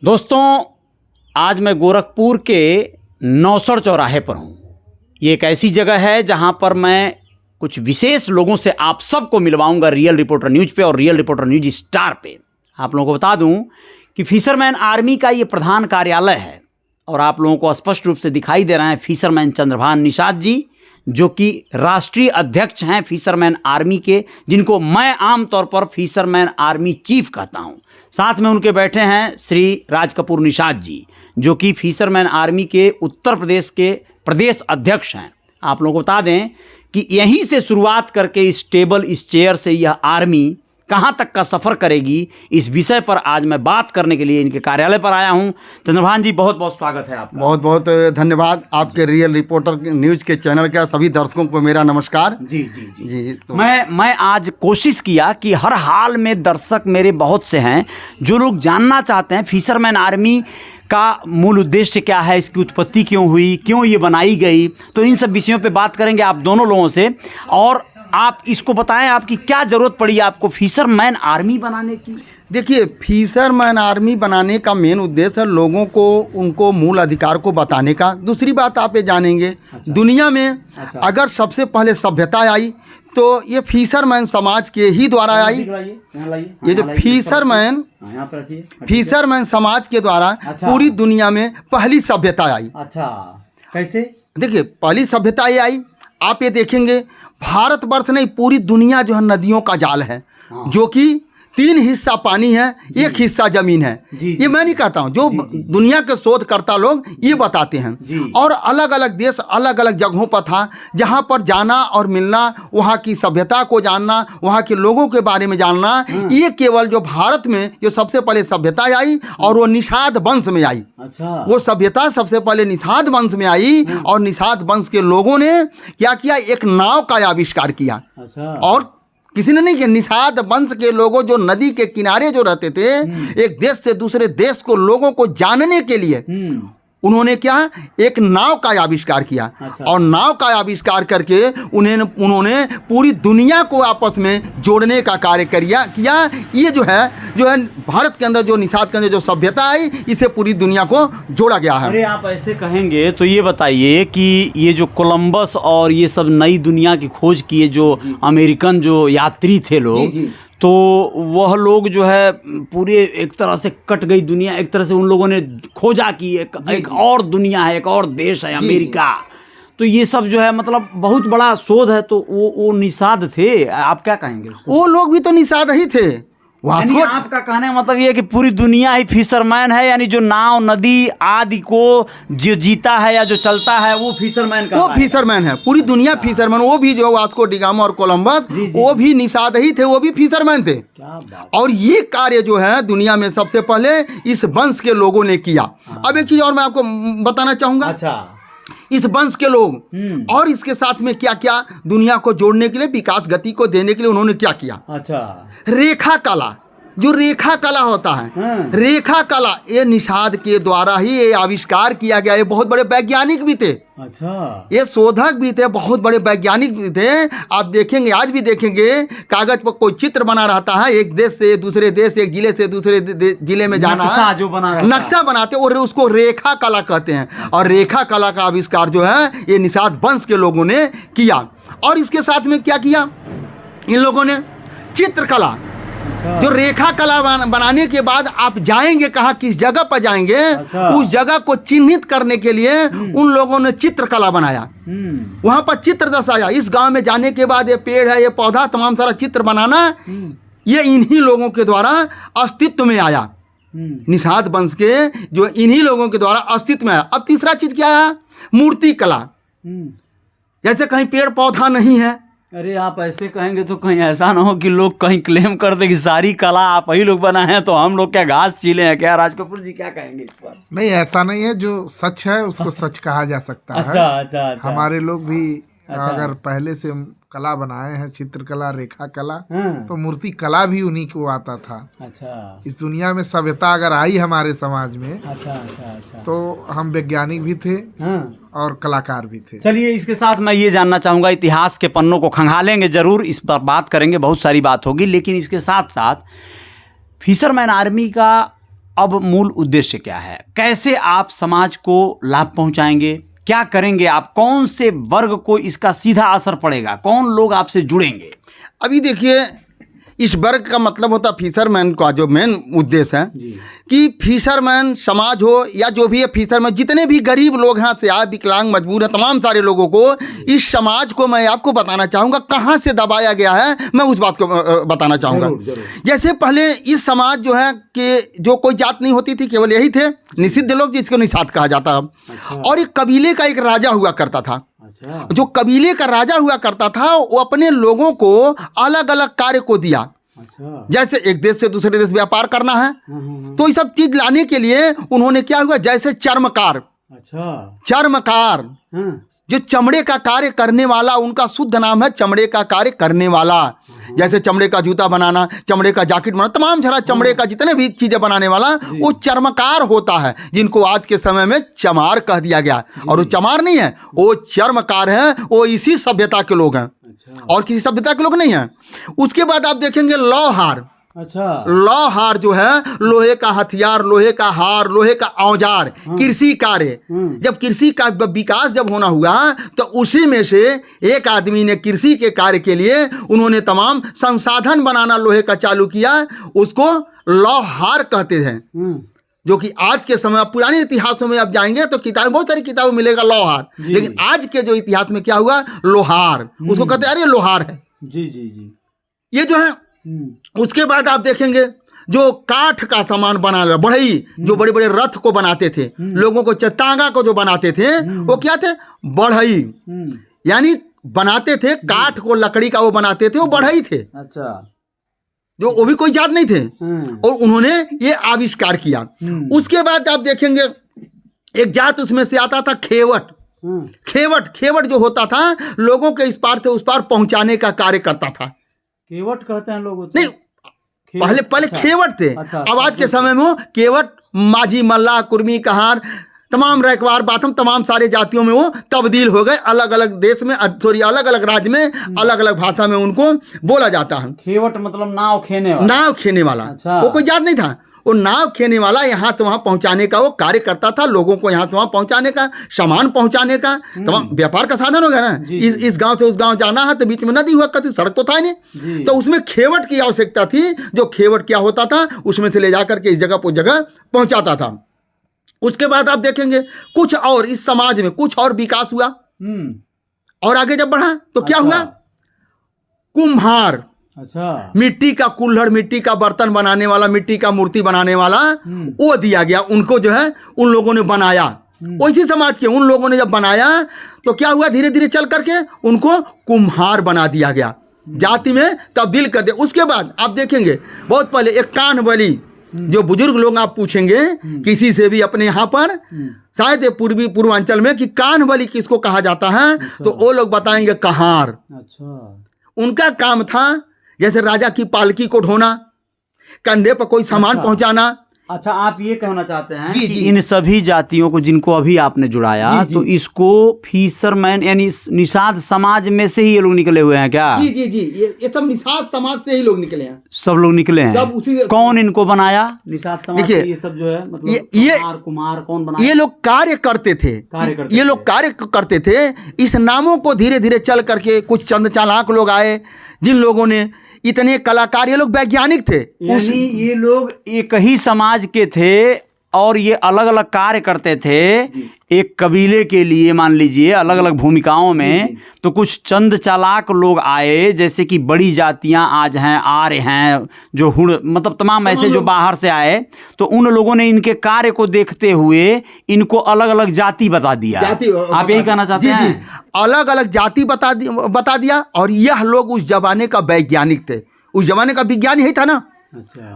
दोस्तों, आज मैं गोरखपुर के नौसड़ चौराहे पर हूँ। ये एक ऐसी जगह है जहाँ पर मैं कुछ विशेष लोगों से आप सबको मिलवाऊंगा रियल रिपोर्टर न्यूज़ पे और रियल रिपोर्टर न्यूज़ स्टार पे। आप लोगों को बता दूं कि फिशरमैन आर्मी का ये प्रधान कार्यालय है और आप लोगों को स्पष्ट रूप से दिखाई दे रहे हैं फिशरमैन चंद्रभान निषाद जी, जो कि राष्ट्रीय अध्यक्ष हैं फिशरमैन आर्मी के, जिनको मैं आमतौर पर फिशरमैन आर्मी चीफ कहता हूं। साथ में उनके बैठे हैं श्री राज कपूर निषाद जी, जो कि फिशरमैन आर्मी के उत्तर प्रदेश के प्रदेश अध्यक्ष हैं। आप लोगों को बता दें कि यहीं से शुरुआत करके इस टेबल, इस चेयर से यह आर्मी कहाँ तक का सफ़र करेगी, इस विषय पर आज मैं बात करने के लिए इनके कार्यालय पर आया हूं। चंद्रभान जी, बहुत बहुत स्वागत है आपका। बहुत बहुत धन्यवाद। आपके रियल रिपोर्टर न्यूज़ के चैनल का सभी दर्शकों को मेरा नमस्कार। जी जी जी जी तो मैं आज कोशिश किया कि हर हाल में दर्शक मेरे बहुत से हैं जो लोग जानना चाहते हैं फिशरमैन आर्मी का मूल उद्देश्य क्या है, इसकी उत्पत्ति क्यों हुई, क्यों ये बनाई गई। तो इन सब विषयों पे बात करेंगे आप दोनों लोगों से। और आप इसको बताएं, आपकी क्या ज़रूरत पड़ी आपको फिशरमैन आर्मी बनाने की? देखिए, फिशरमैन आर्मी बनाने का मेन उद्देश्य है लोगों को उनको मूल अधिकार को बताने का। दूसरी बात आप ये जानेंगे, दुनिया में अगर सबसे पहले सभ्यता आई तो ये फिशरमैन समाज के ही द्वारा आई। ये जो फिशरमैन समाज के द्वारा पूरी दुनिया में पहली सभ्यता आई। अच्छा, कैसे? देखिए, पहली सभ्यता ये आई, आप ये देखेंगे भारतवर्ष नहीं पूरी दुनिया जो है नदियों का जाल है, जो कि 3 हिस्सा पानी है, 1 हिस्सा जमीन है। ये मैं नहीं कहता हूँ, जो दुनिया के शोधकर्ता लोग ये बताते हैं। और अलग अलग देश अलग अलग जगहों पर था जहाँ पर जाना और मिलना, वहाँ की सभ्यता को जानना, वहाँ के लोगों के बारे में जानना, ये केवल जो भारत में जो सबसे पहले सभ्यता आई और वो निषाद वंश में आई। अच्छा। वो सभ्यता सबसे पहले निषाद वंश में आई और निषाद वंश के लोगों ने क्या किया, एक नाव का आविष्कार किया। अच्छा। और किसी ने नहीं किया, निषाद वंश के लोगों जो नदी के किनारे जो रहते थे, एक देश से दूसरे देश को लोगों को जानने के लिए उन्होंने क्या, एक नाव का आविष्कार किया। अच्छा। और नाव का आविष्कार करके उन्होंने पूरी दुनिया को आपस में जोड़ने का कार्य किया। ये जो है भारत के अंदर जो निषाद के अंदर जो सभ्यता आई, इसे पूरी दुनिया को जोड़ा गया है। अरे आप ऐसे कहेंगे तो ये बताइए कि ये जो कोलंबस और ये सब नई दुनिया की खोज किए जो अमेरिकन जो यात्री थे लोग, तो वह लोग जो है पूरे एक तरह से कट गई दुनिया, एक तरह से उन लोगों ने खोजा कि एक और दुनिया है, एक और देश है अमेरिका। तो ये सब जो है मतलब बहुत बड़ा शोध है। तो वो निषाद थे, आप क्या कहेंगे उसको? वो लोग भी तो निषाद ही थे। यानी आपका कहने का मतलब ये है कि पूरी दुनिया ही फिशरमैन है, यानी जो नाव नदी आदि को जो जीता है या जो चलता है वो फिशरमैन का, वो फिशरमैन है। पूरी दुनिया फिशरमैन। वो भी जो वास्को डिगामा और कोलंबस, वो भी निषाद ही थे, वो भी फिशरमैन थे। और ये कार्य जो है दुनिया में सबसे पहले इस वंश के लोगों ने किया। अब एक चीज और मैं आपको बताना चाहूंगा। अच्छा। इस वंश के लोग और इसके साथ में क्या क्या दुनिया को जोड़ने के लिए, विकास गति को देने के लिए उन्होंने क्या किया। अच्छा। रेखा कला, जो रेखा कला होता है, रेखा कला, ये निषाद के द्वारा ही ये आविष्कार किया गया। ये बहुत बड़े वैज्ञानिक भी थे। अच्छा। ये शोधक भी थे, बहुत बड़े वैज्ञानिक भी थे। आप देखेंगे, आज भी देखेंगे, कागज पर कोई चित्र बना रहता है, एक देश से दूसरे देश, एक जिले से दूसरे जिले में जाना, नक्शा जो बना रहता है, नक्शा बनाते और उसको रेखा कला कहते हैं। और रेखा कला का आविष्कार जो है ये निषाद वंश के लोगों ने किया। और इसके साथ में क्या किया इन लोगों ने, चित्रकला। जो रेखा कला बनाने के बाद आप जाएंगे कहाँ, किस जगह पर जाएंगे, उस जगह को चिन्हित करने के लिए उन लोगों ने चित्रकला बनाया। वहां पर चित्र दर्शाया। इस गांव में जाने के बाद ये पेड़ है, ये पौधा, तमाम सारा चित्र बनाना, ये इन्हीं लोगों के द्वारा अस्तित्व में आया। निषाद वंश के जो इन्हीं लोगों के द्वारा अस्तित्व में आया। अब तीसरा चीज क्या है, मूर्ति कला। जैसे कहीं पेड़ पौधा नहीं है। अरे आप ऐसे कहेंगे तो कहीं ऐसा ना हो कि लोग कहीं क्लेम कर दे कि सारी कला आप ही लोग बनाए हैं, तो हम लोग क्या घास चीले हैं क्या? राज कपूर जी क्या कहेंगे इस पर? नहीं, ऐसा नहीं है। जो सच है उसको सच कहा जा सकता है। अच्छा। हमारे लोग भी अगर पहले से कला बनाए हैं, चित्रकला, रेखा कला, तो मूर्ति कला भी उन्हीं को आता था। अच्छा। इस दुनिया में सभ्यता अगर आई हमारे समाज में, अच्छा, तो हम वैज्ञानिक भी थे और कलाकार भी थे। चलिए, इसके साथ मैं ये जानना चाहूँगा, इतिहास के पन्नों को खंगालेंगे जरूर, इस पर बात करेंगे, बहुत सारी बात होगी, लेकिन इसके साथ साथ फिशरमैन आर्मी का अब मूल उद्देश्य क्या है? कैसे आप समाज को लाभ पहुंचाएंगे? क्या करेंगे आप? कौन से वर्ग को इसका सीधा असर पड़ेगा? कौन लोग आपसे जुड़ेंगे? अभी देखिए, इस वर्ग का मतलब होता फिशरमैन का जो मेन उद्देश्य है कि फिशरमैन समाज हो या जो भी है, फिशरमैन जितने भी गरीब लोग हैं, से विकलांग मजबूर हैं, तमाम सारे लोगों को, इस समाज को मैं आपको बताना चाहूँगा कहाँ से दबाया गया है, मैं उस बात को बताना चाहूँगा। जैसे पहले इस समाज जो है कि जो कोई जात नहीं होती थी, केवल यही थे निषिद्ध लोग, जिसको निषाद कहा जाता है। और एक कबीले का एक राजा हुआ करता था। जो कबीले का राजा हुआ करता था वो अपने लोगों को अलग अलग कार्य को दिया। जैसे एक देश से दूसरे देश व्यापार करना है, तो ये सब चीज लाने के लिए उन्होंने क्या हुआ, जैसे चर्मकार, चर्मकार जो चमड़े का कार्य करने वाला, उनका शुद्ध नाम है चमड़े का कार्य करने वाला। जैसे चमड़े का जूता बनाना, चमड़े का जैकेट बनाना, तमाम सारा चमड़े का जितने भी चीजें बनाने वाला वो चर्मकार होता है, जिनको आज के समय में चमार कह दिया गया। और वो चमार नहीं है, वो चर्मकार है, वो इसी सभ्यता के लोग हैं और किसी सभ्यता के लोग नहीं हैं। उसके बाद आप देखेंगे लौहार। लौहार जो है लोहे का हथियार, लोहे का हार, लोहे का औजार, कृषि कार्य। जब कृषि का विकास जब होना हुआ तो उसी में से एक आदमी ने कृषि के कार्य के लिए उन्होंने तमाम संसाधन बनाना लोहे का चालू किया, उसको लौहार कहते हैं। जो कि आज के समय, पुराने इतिहासों में आप जाएंगे तो किताबें, बहुत सारी किताबें मिलेगा लौहार, लेकिन आज के जो इतिहास में क्या हुआ, लोहार, उसको कहते हैं अरे लोहार है। ये जो है। उसके बाद आप देखेंगे जो काठ का सामान बना, बढ़ई, जो बड़े बड़े रथ को बनाते थे, लोगों को तांगा को जो बनाते थे, वो क्या थे, बढ़ई, यानी बनाते थे काठ को, लकड़ी का वो बनाते थे, वो बढ़ई थे। जो वो भी कोई जात नहीं थे, और उन्होंने ये आविष्कार किया। उसके बाद आप देखेंगे एक जात उसमें से आता था खेवट। खेवट जो होता था लोगों के इस पार से उस पार पहुंचाने का कार्य करता था। केवट कहते हैं लोग? नहीं, पहले खेवट थे। अब आज के समय में वो केवट, माझी, मल्ला, कुर्मी, कहार, तमाम रैकवार, बाथम, तमाम सारे जातियों में वो तब्दील हो गए। अलग अलग देश में, सॉरी, अलग अलग राज्य में अलग अलग भाषा में उनको बोला जाता है। खेवट मतलब नाव खेने वाला। नाव खेने वाला। वो कोई जात नहीं था, वो नाव खेने वाला यहाँ से वहाँ पहुँचाने का वो कार्य करता था, लोगों को यहाँ से वहाँ पहुँचाने का, सामान पहुँचाने का, तमाम व्यापार का साधन हो गया ना। इस गांव से उस गांव जाना है तो बीच में नदी हुआ करती, सड़क तो था नहीं, तो उसमें खेवट की आवश्यकता थी। जो खेवट क्या होता था, उसमें से ले जाकर के इस जगह पर जगह पहुँचाता था। उसके बाद आप देखेंगे कुछ और इस समाज में कुछ और विकास हुआ, और आगे जब बढ़ा तो क्या हुआ, कुम्हार। मिट्टी का कुल्हड़, मिट्टी का बर्तन बनाने वाला, मिट्टी का मूर्ति बनाने वाला, वो दिया गया उनको, जो है उन लोगों ने बनाया। उसी समाज के उन लोगों ने जब बनाया तो क्या हुआ, धीरे धीरे चल करके उनको कुम्हार बना दिया गया, जाति में तब्दील कर दिया। उसके बाद आप देखेंगे बहुत पहले एक कान्हबली, जो बुजुर्ग लोग आप पूछेंगे किसी से भी अपने यहाँ पर, शायद पूर्वांचल में, कि कान्हबली किसको कहा जाता है, तो वो लोग बताएंगे कहार। उनका काम था जैसे राजा की पालकी को ढोना, कंधे पर कोई सामान पहुंचाना। अच्छा, आप ये कहना चाहते हैं कि इन सभी जातियों को जिनको अभी आपने जुड़ाया, तो इसको फिशरमैन यानी निषाद समाज में से ही ये लोग निकले हुए हैं क्या? जी, ये सब निषाद समाज से ही लोग निकले हैं। सब लोग निकले हैं। सब उसी। कौन इनको बनाया निषाद समाज से? ये सब जो है मतलब कुमार कौन बनाया? ये लोग कार्य करते थे, ये लोग कार्य करते थे। इस नामों को धीरे धीरे चल करके कुछ चंद चालाक लोग आए, जिन लोगों ने इतने कलाकार, ये लोग वैज्ञानिक थे, यानी ये लोग एक ही समाज के थे और ये अलग अलग कार्य करते थे एक कबीले के लिए, मान लीजिए अलग अलग भूमिकाओं में। तो कुछ चंद चालाक लोग आए, जैसे कि बड़ी जातियां आज हैं, आर्य हैं, जो हुड़, मतलब तमाम ऐसे जो बाहर से आए, तो उन लोगों ने इनके कार्य को देखते हुए इनको अलग अलग जाति बता दिया। आप यही कहना चाहते हैं? अलग अलग जाति बता दिया। और यह लोग उस जमाने का वैज्ञानिक थे, उस जमाने का विज्ञान यही था ना।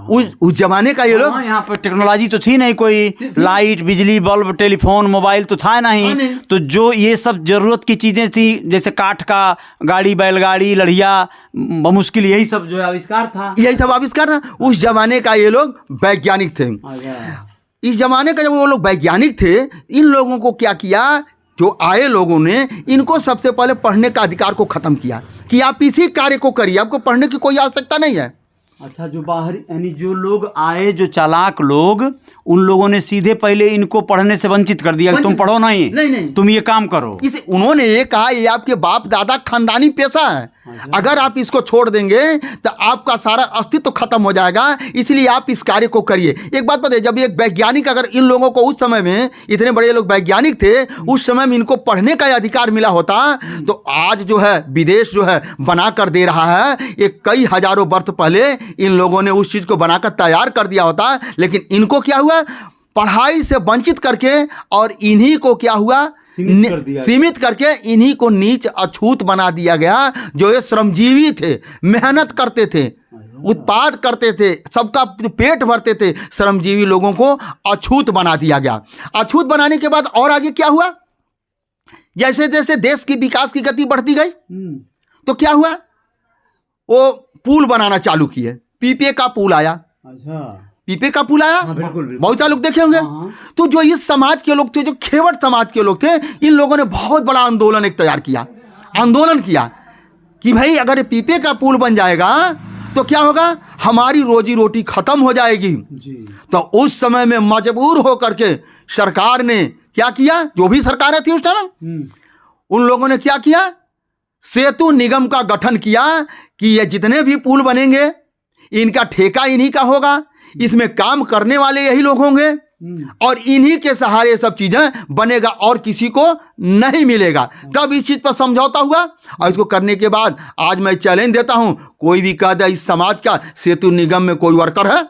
उस जमाने का ये लोग, यहाँ पर टेक्नोलॉजी तो थी नहीं, कोई लाइट, बिजली, बल्ब, टेलीफोन, मोबाइल तो था नहीं। तो जो ये सब जरूरत की चीजें थी, जैसे काठ का गाड़ी, बैलगाड़ी, लड़िया, बमुश्किल, यही सब जो है आविष्कार था। यही सब आविष्कार था। उस जमाने का ये लोग वैज्ञानिक थे। इस जमाने का जब वो लोग वैज्ञानिक थे, इन लोगों को क्या किया, जो आए लोगों ने इनको सबसे पहले पढ़ने का अधिकार को खत्म किया कि आप इसी कार्य को करिए, आपको पढ़ने की कोई आवश्यकता नहीं है। अच्छा, जो बाहरी यानी जो लोग आए, जो चालाक लोग, उन लोगों ने सीधे पहले इनको पढ़ने से वंचित कर दिया कि तुम पढ़ो नहीं, तुम ये काम करो। इसे उन्होंने ये कहा ये आपके बाप दादा खानदानी पेशा है, अगर आप इसको छोड़ देंगे तो आपका सारा अस्तित्व खत्म हो जाएगा, इसलिए आप इस कार्य को करिए। एक बात पता है, जब एक वैज्ञानिक, अगर इन लोगों को उस समय में, इतने बड़े लोग वैज्ञानिक थे, उस समय में इनको पढ़ने का अधिकार मिला होता तो आज जो है विदेश जो है बना कर दे रहा है, एक कई हजारों वर्ष पहले इन लोगों ने उस चीज को बनाकर तैयार कर दिया होता। लेकिन इनको क्या हुआ, पढ़ाई से वंचित करके, और इन्हीं को क्या हुआ, सीमित करके इन्हीं को नीच अछूत बना दिया गया। जो ये श्रमजीवी थे, मेहनत करते थे, उत्पाद करते थे, सबका पेट भरते थे, श्रमजीवी लोगों को अछूत बना दिया गया। अछूत बनाने के बाद और आगे क्या हुआ, जैसे जैसे देश की विकास की गति बढ़ती गई तो क्या हुआ, वो पुल बनाना चालू किए। पीपे का पुल आया। अच्छा, पीपे का पुल आया। हाँ, बिल्कुल, बिल्कुल। बहुत सारे लोग देखे होंगे। तो जो इस समाज के लोग थे, जो खेवट समाज के लोग थे, इन लोगों ने बहुत बड़ा आंदोलन एक तैयार किया, आंदोलन किया कि भाई अगर ये पीपे का पुल बन जाएगा तो क्या होगा, हमारी रोजी रोटी खत्म हो जाएगी जी। तो उस समय में मजबूर होकर के सरकार ने क्या किया, जो भी सरकारें थी उस टाइम, उन लोगों ने क्या किया, सेतु निगम का गठन किया कि ये जितने भी पुल बनेंगे इनका ठेका इन्हीं का होगा, इसमें काम करने वाले यही लोग होंगे और इन्हीं के सहारे सब चीजें बनेगा और किसी को नहीं मिलेगा। तब इस चीज पर समझौता हुआ और इसको करने के बाद आज मैं चैलेंज देता हूं, कोई भी कह दे इस समाज का सेतु निगम में कोई वर्कर है,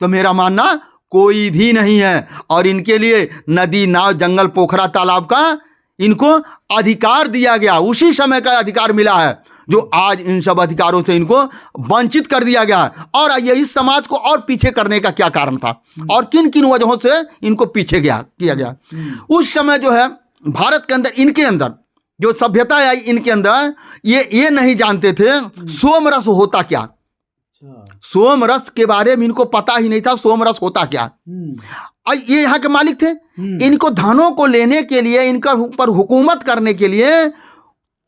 तो मेरा मानना कोई भी नहीं है। और इनके लिए नदी, नाव, जंगल, पोखरा, तालाब का इनको अधिकार दिया गया, उसी समय का अधिकार मिला है, जो आज इन सब अधिकारों से इनको वंचित कर दिया गया। और ये इस समाज को और पीछे करने का क्या कारण था और किन किन वजहों से इनको पीछे किया गया। उस समय जो है भारत के अंदर, इनके अंदर जो सभ्यता आई, इनके अंदर ये नहीं जानते थे सोमरस होता क्या। सोमरस के बारे में इनको पता ही नहीं था, सोमरस होता क्या। ये यहाँ के मालिक थे, इनको धनों को लेने के लिए, इनका ऊपर हुकूमत करने के लिए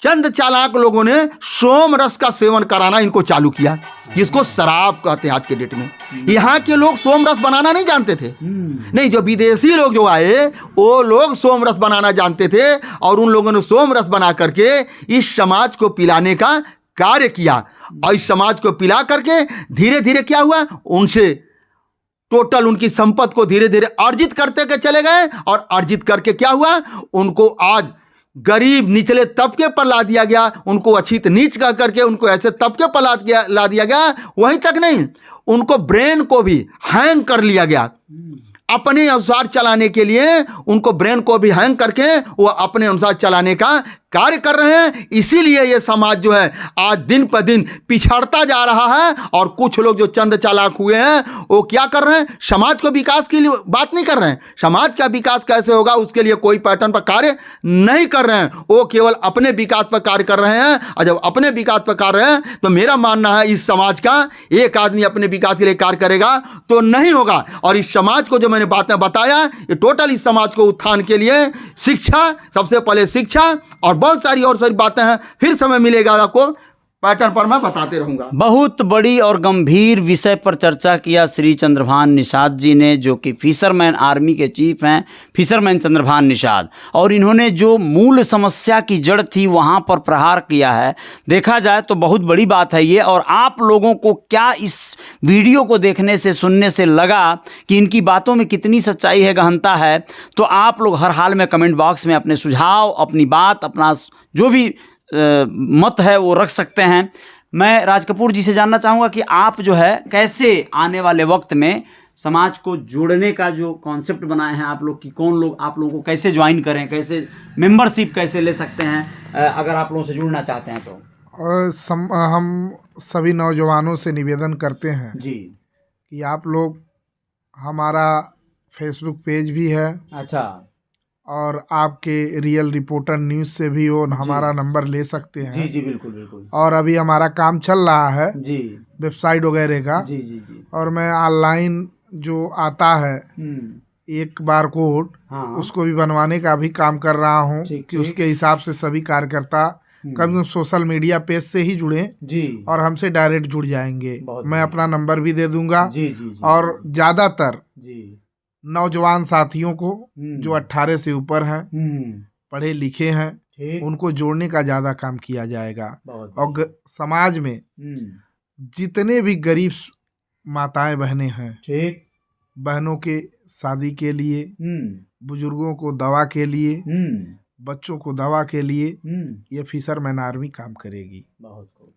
चंद चालाक लोगों ने सोमरस का सेवन कराना इनको चालू किया, जिसको शराब कहते हैं आज के डेट में। यहाँ के लोग सोमरस बनाना नहीं जानते थे, नहीं, जो विदेशी लोग जो आए वो लोग सोमरस बनाना जानते थे और उन लोगों ने सोमरस बना करके इस समाज को पिलाने का कार्य किया। और इस समाज को पिला करके धीरे धीरे क्या हुआ, उनसे टोटल उनकी संपत्ति को धीरे धीरे अर्जित करते के चले गए। और अर्जित करके क्या हुआ, उनको आज गरीब निचले तबके पर ला दिया गया, उनको अछित नीच कह करके उनको ऐसे तबके पर ला दिया गया। वहीं तक नहीं, उनको ब्रेन को भी हैंग कर लिया गया, अपने अनुसार चलाने के लिए उनको ब्रेन को भी हैंग करके वो अपने अनुसार चलाने का कार्य कर रहे हैं। इसीलिए ये समाज जो है आज दिन पर दिन पिछड़ता जा रहा है। और कुछ लोग जो चंद चालाक हुए हैं वो क्या कर रहे हैं, समाज को विकास के लिए बात नहीं कर रहे हैं। समाज का विकास कैसे होगा उसके लिए कोई पैटर्न पर कार्य नहीं कर रहे हैं, वो केवल अपने विकास पर कार्य कर रहे हैं। और जब अपने विकास पर कर रहे हैं तो मेरा मानना है इस समाज का एक आदमी अपने विकास के लिए कार्य करेगा तो नहीं होगा। और इस समाज को जो मैंने बातें बताया, ये टोटल इस समाज को उत्थान के लिए शिक्षा, सबसे पहले शिक्षा और बहुत सारी और सारी बातें हैं। फिर समय मिलेगा आपको, पैटर्न पर मैं बताते रहूंगा। बहुत बड़ी और गंभीर विषय पर चर्चा किया श्री चंद्रभान निषाद जी ने, जो कि फिशरमैन आर्मी के चीफ हैं, फिशरमैन चंद्रभान निषाद। और इन्होंने जो मूल समस्या की जड़ थी वहाँ पर प्रहार किया है। देखा जाए तो बहुत बड़ी बात है ये। और आप लोगों को क्या इस वीडियो को देखने से, सुनने से लगा कि इनकी बातों में कितनी सच्चाई है, गहनता है, तो आप लोग हर हाल में कमेंट बॉक्स में अपने सुझाव, अपनी बात, अपना जो भी मत है वो रख सकते हैं। मैं राज कपूर जी से जानना चाहूँगा कि आप जो है कैसे आने वाले वक्त में समाज को जोड़ने का जो कॉन्सेप्ट बनाए हैं आप लोग, की कौन लोग आप लोगों को कैसे ज्वाइन करें, कैसे मेंबरशिप कैसे ले सकते हैं, अगर आप लोगों से जुड़ना चाहते हैं तो। और हम सभी नौजवानों से निवेदन करते हैं जी कि आप लोग, हमारा फेसबुक पेज भी है, अच्छा, और आपके रियल रिपोर्टर न्यूज़ से भी वो हमारा नंबर ले सकते हैं। जी जी बिल्कुल बिल्कुल। और अभी हमारा काम चल रहा है जी, वेबसाइट वगैरह का। जी जी जी। और मैं ऑनलाइन जो आता है एक बारकोड, हाँ, उसको भी बनवाने का भी काम कर रहा हूँ कि उसके हिसाब से सभी कार्यकर्ता कम से कम सोशल मीडिया पेज से ही जुड़े जी और हमसे डायरेक्ट जुड़ जाएंगे। बहुत मैं अपना नंबर भी दे दूंगा। जी जी जी और ज़्यादातर जी नौजवान साथियों को हम्म, जो 18 से ऊपर हैं, हम्म, पढ़े लिखे हैं, ठीक, उनको जोड़ने का ज़्यादा काम किया जाएगा। बहुत और समाज में जितने भी गरीब माताएं बहनें हैं, ठीक, बहनों के शादी के लिए, बुजुर्गों को दवा के लिए, बच्चों को दवा के लिए ये फिशरमैन आर्मी काम करेगी। बहुत खूब।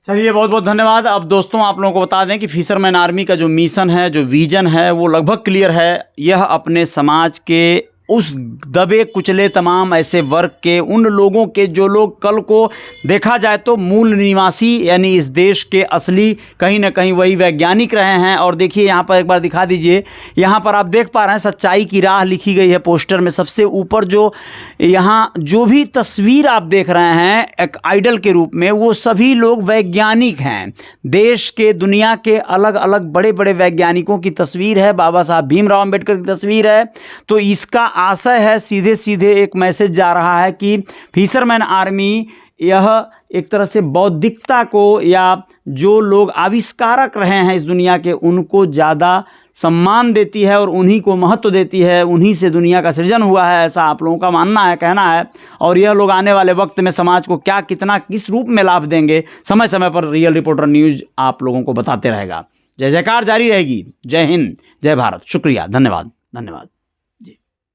चलिए बहुत बहुत धन्यवाद। अब दोस्तों आप लोगों को बता दें कि फिशरमैन आर्मी का जो मिशन है, जो विजन है, वो लगभग क्लियर है। यह अपने समाज के उस दबे कुचले तमाम ऐसे वर्ग के, उन लोगों के जो लोग कल को देखा जाए तो मूल निवासी यानी इस देश के असली कहीं ना कहीं वही वैज्ञानिक रहे हैं। और देखिए यहाँ पर एक बार दिखा दीजिए, यहाँ पर आप देख पा रहे हैं सच्चाई की राह लिखी गई है पोस्टर में। सबसे ऊपर जो यहाँ जो भी तस्वीर आप देख रहे हैं एक आइडल के रूप में, वो सभी लोग वैज्ञानिक हैं। देश के, दुनिया के अलग अलग बड़े बड़े वैज्ञानिकों की तस्वीर है, बाबा साहब भीमराव अम्बेडकर की तस्वीर है। तो इसका आशय है, सीधे सीधे एक मैसेज जा रहा है कि फिशरमैन आर्मी यह एक तरह से बौद्धिकता को, या जो लोग आविष्कारक रहे हैं इस दुनिया के, उनको ज़्यादा सम्मान देती है और उन्हीं को महत्व देती है। उन्हीं से दुनिया का सृजन हुआ है, ऐसा आप लोगों का मानना है, कहना है। और यह लोग आने वाले वक्त में समाज को क्या, कितना, किस रूप में लाभ देंगे, समय समय पर रियल रिपोर्टर न्यूज़ आप लोगों को बताते रहेगा। जय जयकार जारी रहेगी। जय हिंद, जय भारत। शुक्रिया, धन्यवाद, धन्यवाद।